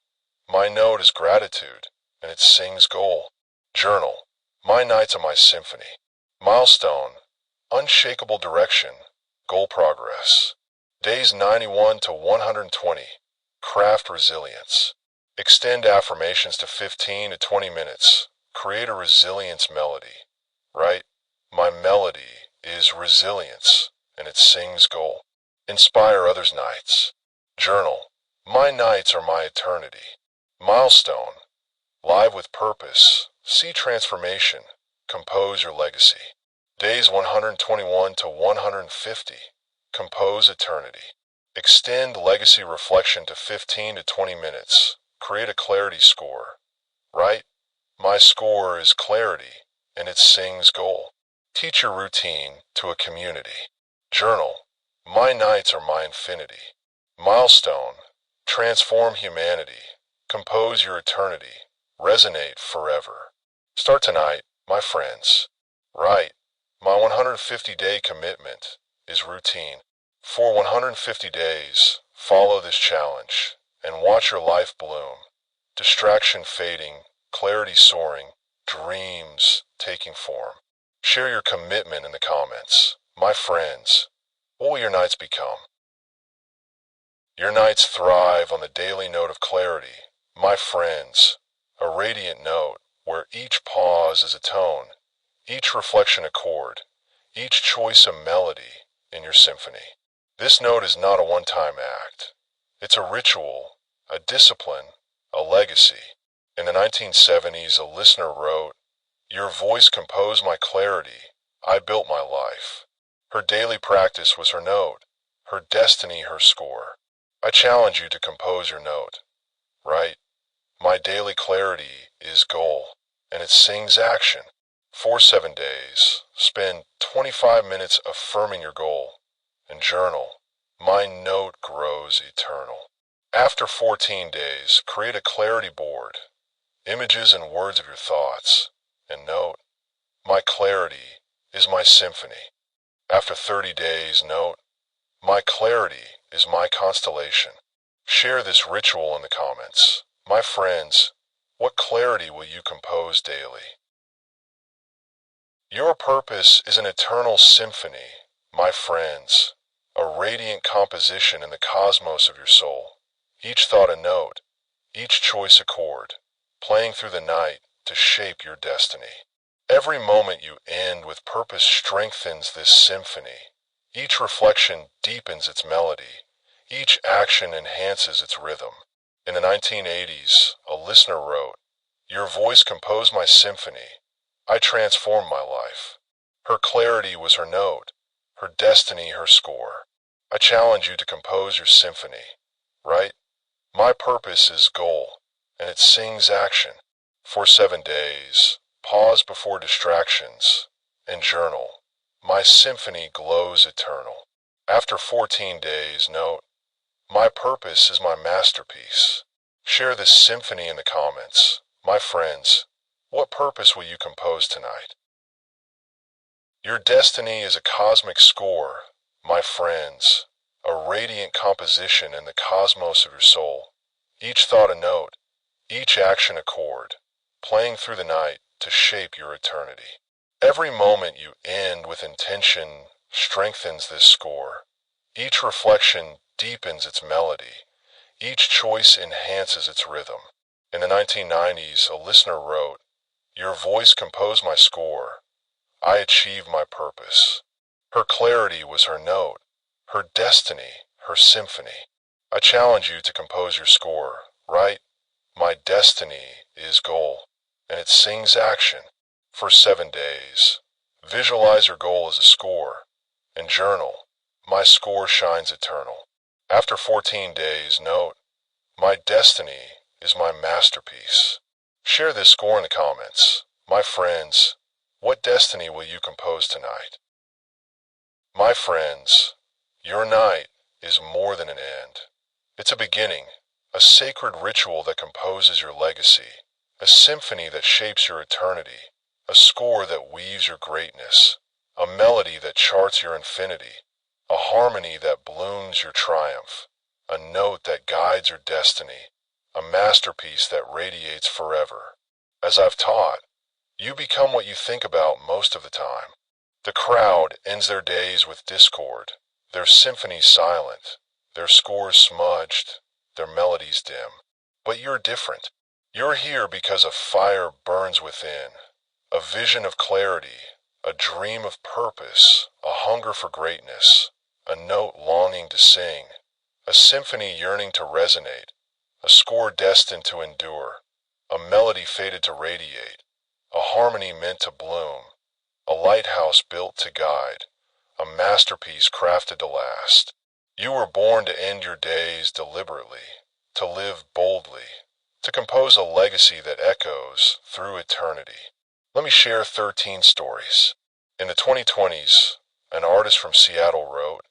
my note is gratitude, and it sings goal. Journal. My nights are my symphony. Milestone. Unshakable direction. Goal progress. Days 91 to 120. Craft resilience. Extend affirmations to 15 to 20 minutes. Create a resilience melody. Write, my melody is resilience, and it sings goal. Inspire others' nights. Journal. My nights are my eternity. Milestone. Live with purpose. See transformation. Compose your legacy. Days 121 to 150. Compose eternity. Extend legacy reflection to 15 to 20 minutes. Create a clarity score. Write, my score is clarity, and it sings goal. Teach your routine to a community. Journal. My nights are my infinity. Milestone. Transform humanity. Compose your eternity. Resonate forever. Start tonight, my friends. Write, my 150-day commitment is routine. For 150 days, follow this challenge and watch your life bloom. Distraction fading, clarity soaring, dreams taking form. Share your commitment in the comments. My friends, what will your nights become? Your nights thrive on the daily note of clarity. My friends, a radiant note where each pause is a tone, each reflection a chord, each choice a melody in your symphony. This note is not a one-time act. It's a ritual, a discipline, a legacy. In the 1970s, a listener wrote, your voice composed my clarity. I built my life. Her daily practice was her note, her destiny her score. I challenge you to compose your note. Write, my daily clarity is goal, and it sings action. For 7 days, spend 25 minutes affirming your goal, and journal, my note grows eternal. After 14 days, create a clarity board, images and words of your thoughts, and note, my clarity is my symphony. After 30 days, note, my clarity is my constellation. Share this ritual in the comments. My friends, what clarity will you compose daily? Your purpose is an eternal symphony, my friends, a radiant composition in the cosmos of your soul. Each thought a note, each choice a chord, playing through the night to shape your destiny. Every moment you end with purpose strengthens this symphony. Each reflection deepens its melody. Each action enhances its rhythm. In the 1980s, a listener wrote, "Your voice composed my symphony. I transformed my life." Her clarity was her note, her destiny her score. I challenge you to compose your symphony. Write, "My purpose is goal, and it sings action." For 7 days, pause before distractions, and journal, "My symphony glows eternal." After 14 days, note, "My purpose is my masterpiece." Share this symphony in the comments. My friends, what purpose will you compose tonight? Your destiny is a cosmic score, my friends, a radiant composition in the cosmos of your soul. Each thought a note, each action a chord, playing through the night to shape your eternity. Every moment you end with intention strengthens this score. Each reflection deepens its melody. Each choice enhances its rhythm. In the 1990s, a listener wrote, "Your voice composed my score. I achieved my purpose." Her clarity was her note, her destiny her symphony. I challenge you to compose your score. Write, "My destiny is goal, and it sings action." For 7 days, visualize your goal as a score, and journal, "My score shines eternal." After 14 days, note, "My destiny is my masterpiece." Share this score in the comments. My friends, what destiny will you compose tonight? My friends, your night is more than an end. It's a beginning, a sacred ritual that composes your legacy, a symphony that shapes your eternity, a score that weaves your greatness, a melody that charts your infinity, a harmony that blooms your triumph, a note that guides your destiny, a masterpiece that radiates forever. As I've taught, you become what you think about most of the time. The crowd ends their days with discord, their symphonies silent, their scores smudged, their melodies dim. But you're different. You're here because a fire burns within, a vision of clarity, a dream of purpose, a hunger for greatness, a note longing to sing, a symphony yearning to resonate, a score destined to endure, a melody fated to radiate, a harmony meant to bloom, a lighthouse built to guide, a masterpiece crafted to last. You were born to end your days deliberately, to live boldly, to compose a legacy that echoes through eternity. Let me share 13 stories. In the 2020s, an artist from Seattle wrote,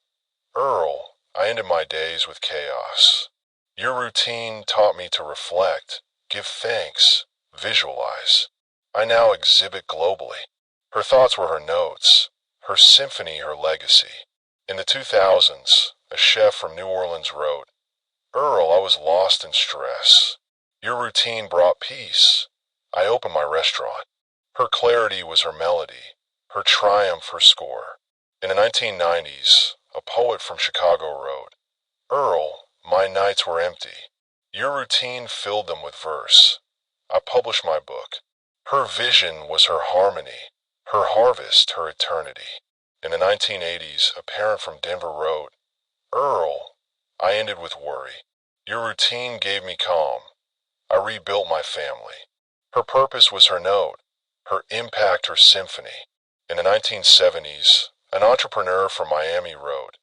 "Earl, I ended my days with chaos. Your routine taught me to reflect, give thanks, visualize. I now exhibit globally." Her thoughts were her notes, her symphony her legacy. In the 2000s, a chef from New Orleans wrote, "Earl, I was lost in stress. Your routine brought peace. I opened my restaurant." Her clarity was her melody, her triumph her score. In the 1990s, a poet from Chicago wrote, "Earl, my nights were empty. Your routine filled them with verse. I published my book." Her vision was her harmony, her harvest her eternity. In the 1980s, a parent from Denver wrote, "Earl, I ended with worry. Your routine gave me calm. I rebuilt my family." Her purpose was her note, her impact her symphony. In the 1970s, an entrepreneur from Miami wrote,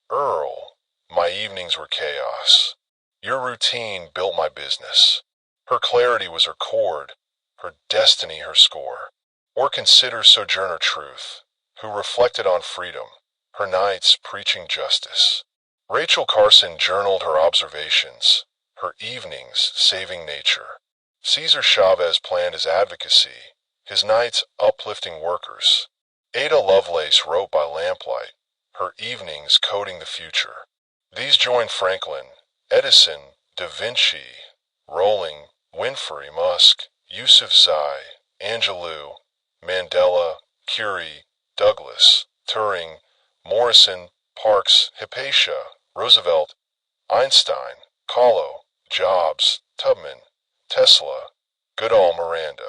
"Earl, my evenings were chaos. Your routine built my business." Her clarity was her chord, her destiny her score. Or consider Sojourner Truth, who reflected on freedom, her nights preaching justice. Rachel Carson journaled her observations, her evenings saving nature. Cesar Chavez planned his advocacy, his nights uplifting workers. Ada Lovelace wrote by lamplight, her evenings coding the future. These join Franklin, Edison, Da Vinci, Rowling, Winfrey, Musk, Yusuf Zai, Angelou, Mandela, Curie, Douglas, Turing, Morrison, Parks, Hypatia, Roosevelt, Einstein, Kahlo, Jobs, Tubman, Tesla, Goodall Miranda.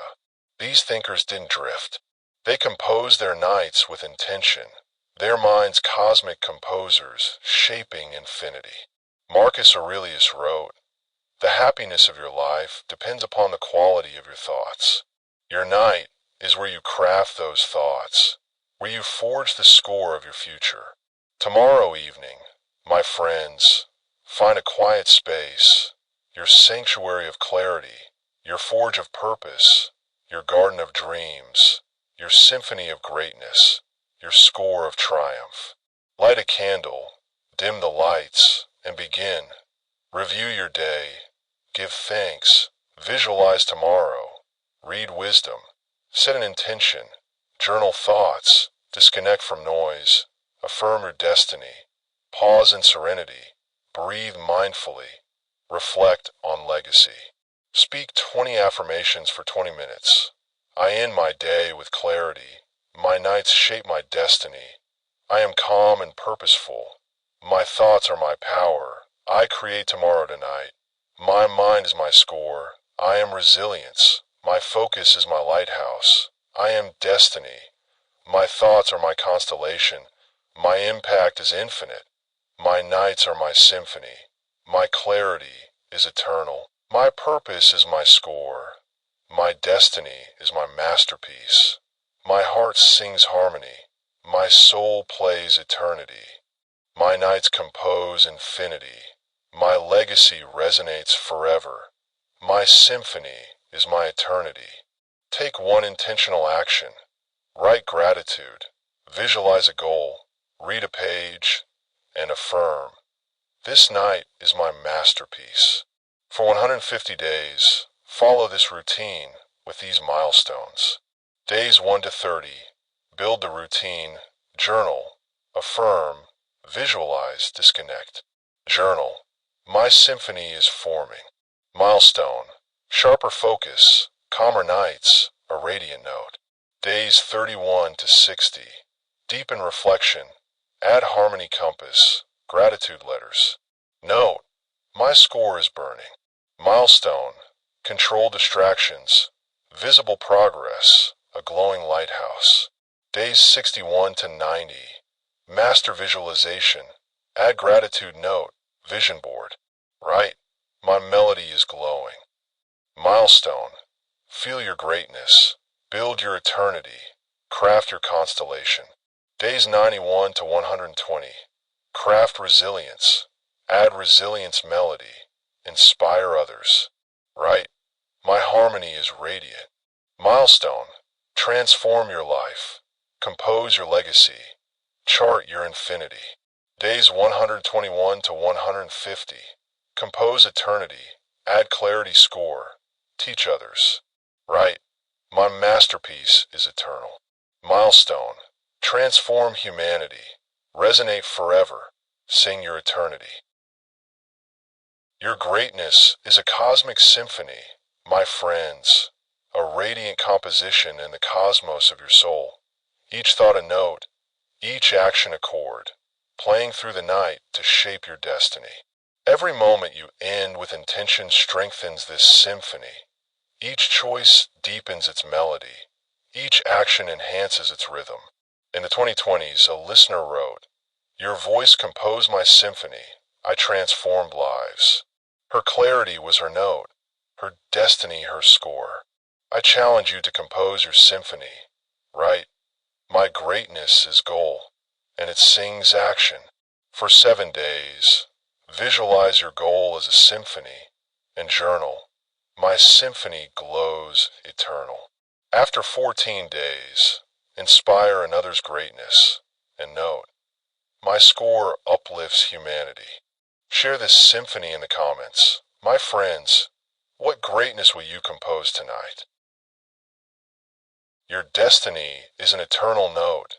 These thinkers didn't drift. They composed their nights with intention, their minds cosmic composers, shaping infinity. Marcus Aurelius wrote, "The happiness of your life depends upon the quality of your thoughts. Your night is where you craft those thoughts, where you forge the score of your future. Tomorrow evening, my friends, find a quiet space, your sanctuary of clarity, your forge of purpose, your garden of dreams, your symphony of greatness, your score of triumph. Light a candle, dim the lights, and begin. Review your day, give thanks, visualize tomorrow, read wisdom, set an intention, journal thoughts, disconnect from noise, affirm your destiny, pause in serenity, breathe mindfully, reflect on legacy. Speak 20 affirmations for 20 minutes. I end my day with clarity. My nights shape my destiny. I am calm and purposeful. My thoughts are my power. I create tomorrow tonight. My mind is my score. I am resilience. My focus is my lighthouse. I am destiny. My thoughts are my constellation. My impact is infinite. My nights are my symphony. My clarity is eternal. My purpose is my score. My destiny is my masterpiece. My heart sings harmony. My soul plays eternity. My nights compose infinity. My legacy resonates forever. My symphony is my eternity. Take one intentional action. Write gratitude. Visualize a goal. Read a page. And affirm. This night is my masterpiece. For 150 days, follow this routine with these milestones. Days 1 to 30. Build the routine. Journal. Affirm. Visualize. Disconnect. Journal. My symphony is forming. Milestone. Sharper focus. Calmer nights. A radiant note. Days 31 to 60. Deepen reflection. Add harmony compass. Gratitude letters. Note. My score is burning. Milestone. Control distractions. Visible progress. A glowing lighthouse. Days 61 to 90. Master visualization. Add gratitude note. Vision board. Right. My melody is glowing. Milestone. Feel your greatness. Build your eternity. Craft your constellation. Days 91 to 120. Craft resilience. Add resilience melody. Inspire others. Right. My harmony is radiant. Milestone. Transform your life. Compose your legacy. Chart your infinity. Days 121 to 150. Compose eternity. Add clarity score. Teach others. Right. My masterpiece is eternal. Milestone. Transform humanity. Resonate forever. Sing your eternity. Your greatness is a cosmic symphony, my friends, a radiant composition in the cosmos of your soul. Each thought a note, each action a chord, playing through the night to shape your destiny. Every moment you end with intention strengthens this symphony. Each choice deepens its melody. Each action enhances its rhythm. In the 2020s, a listener wrote, "Your voice composed my symphony. I transformed lives." Her clarity was her note, her destiny her score. I challenge you to compose your symphony. Right. My greatness is goal, and it sings action. For 7 days, visualize your goal as a symphony, and journal. My symphony glows eternal. After 14 days, inspire another's greatness, and note, my score uplifts humanity. Share this symphony in the comments. My friends, what greatness will you compose tonight? Your destiny is an eternal note.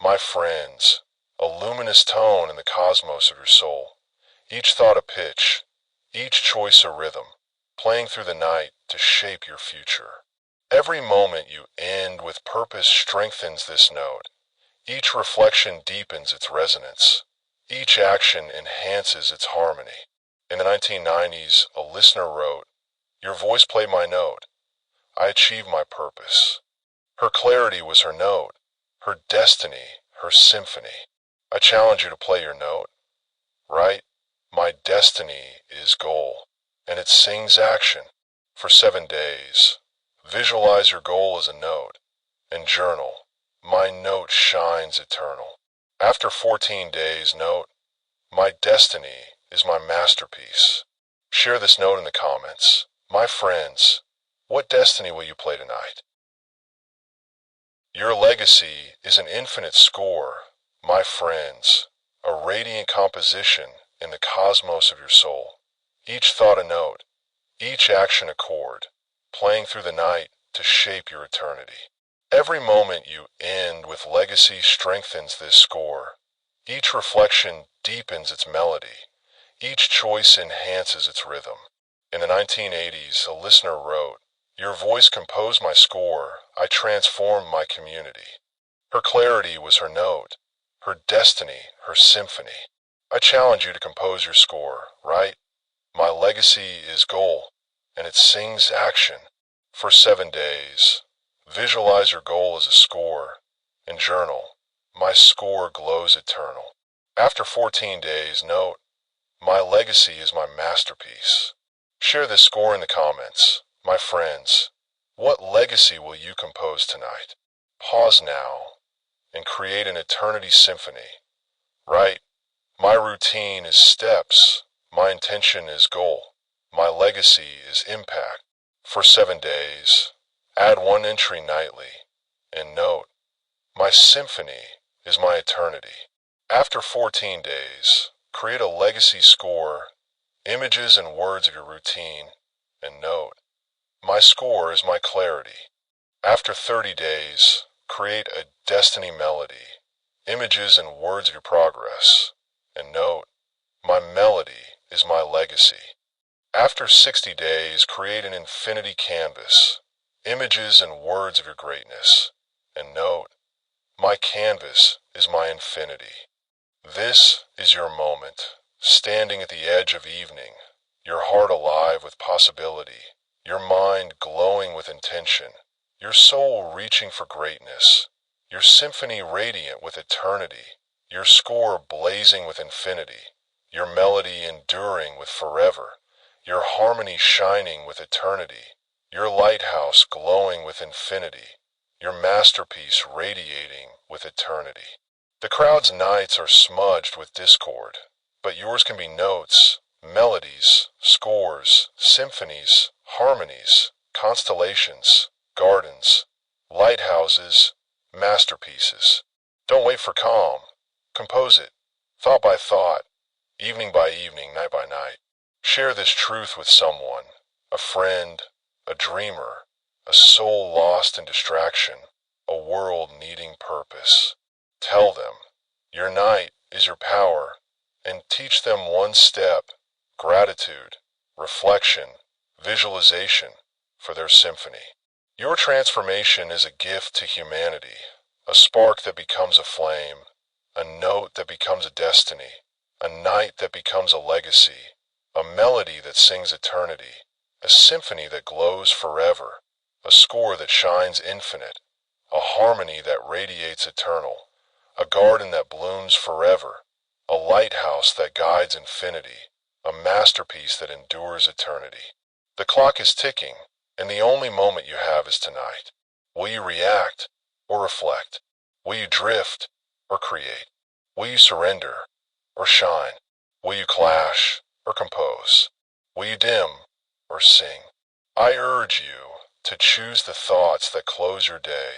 My friends, a luminous tone in the cosmos of your soul. Each thought a pitch, each choice a rhythm, playing through the night to shape your future. Every moment you end with purpose strengthens this note. Each reflection deepens its resonance. Each action enhances its harmony. In the 1990s, a listener wrote, Your voice played my note. I achieved my purpose. Her clarity was her note, her destiny, her symphony. I challenge you to play your note. Right? My destiny is goal, and it sings action. For 7 days, visualize your goal as a note, and journal. My note shines eternal. After 14 days, note, my destiny is my masterpiece. Share this note in the comments. My friends, what destiny will you play tonight? Your legacy is an infinite score, my friends, a radiant composition in the cosmos of your soul. Each thought a note, each action a chord, playing through the night to shape your eternity. Every moment you end with legacy strengthens this score. Each reflection deepens its melody. Each choice enhances its rhythm. In the 1980s, a listener wrote, "Your voice composed my score. I transformed my community." Her clarity was her note, her destiny, her symphony. I challenge you to compose your score, right? My legacy is goal, and it sings action. For 7 days, visualize your goal as a score, and journal. My score glows eternal. After 14 days, note, my legacy is my masterpiece. Share this score in the comments. My friends, what legacy will you compose tonight? Pause now and create an eternity symphony. Right? My routine is steps. My intention is goal. My legacy is impact. For 7 days, add one entry nightly. And note, my symphony is my eternity. After 14 days, create a legacy score, images and words of your routine, and note, my score is my clarity. After 30 days, create a destiny melody, images and words of your progress, and note, my melody is my legacy. After 60 days, create an infinity canvas, images and words of your greatness, and note, my canvas is my infinity. This is your moment, standing at the edge of evening, your heart alive with possibility, your mind glowing with intention, your soul reaching for greatness, your symphony radiant with eternity, your score blazing with infinity, your melody enduring with forever, your harmony shining with eternity, your lighthouse glowing with infinity, your masterpiece radiating with eternity. The crowd's nights are smudged with discord, but yours can be notes, melodies, scores, symphonies, harmonies, constellations, gardens, lighthouses, masterpieces. Don't wait for calm. Compose it, thought by thought, evening by evening, night by night. Share this truth with someone, a friend, a dreamer, a soul lost in distraction, a world needing purpose. Tell them, your night is your power, and teach them one step, gratitude, reflection, visualization for their symphony. Your transformation is a gift to humanity, a spark that becomes a flame, a note that becomes a destiny, a night that becomes a legacy, a melody that sings eternity, a symphony that glows forever, a score that shines infinite, a harmony that radiates eternal, a garden that blooms forever, a lighthouse that guides infinity, a masterpiece that endures eternity. The clock is ticking, and the only moment you have is tonight. Will you react or reflect? Will you drift or create? Will you surrender or shine? Will you clash or compose? Will you dim or sing? I urge you to choose the thoughts that close your day,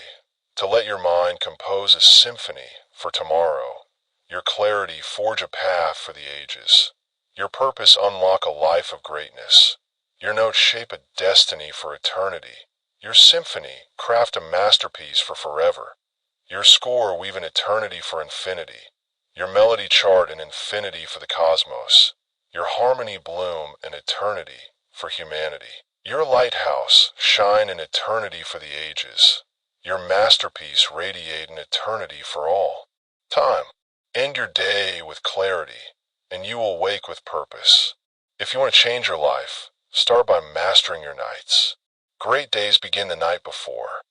to let your mind compose a symphony for tomorrow, your clarity forge a path for the ages, your purpose unlock a life of greatness, your notes shape a destiny for eternity, your symphony craft a masterpiece for forever, your score weave an eternity for infinity, your melody chart an infinity for the cosmos, your harmony bloom an eternity for humanity, your lighthouse shine an eternity for the ages, your masterpiece radiate an eternity for all time. End your day with clarity, and you will wake with purpose. If you want to change your life, Start by mastering your nights. Great days begin the night before.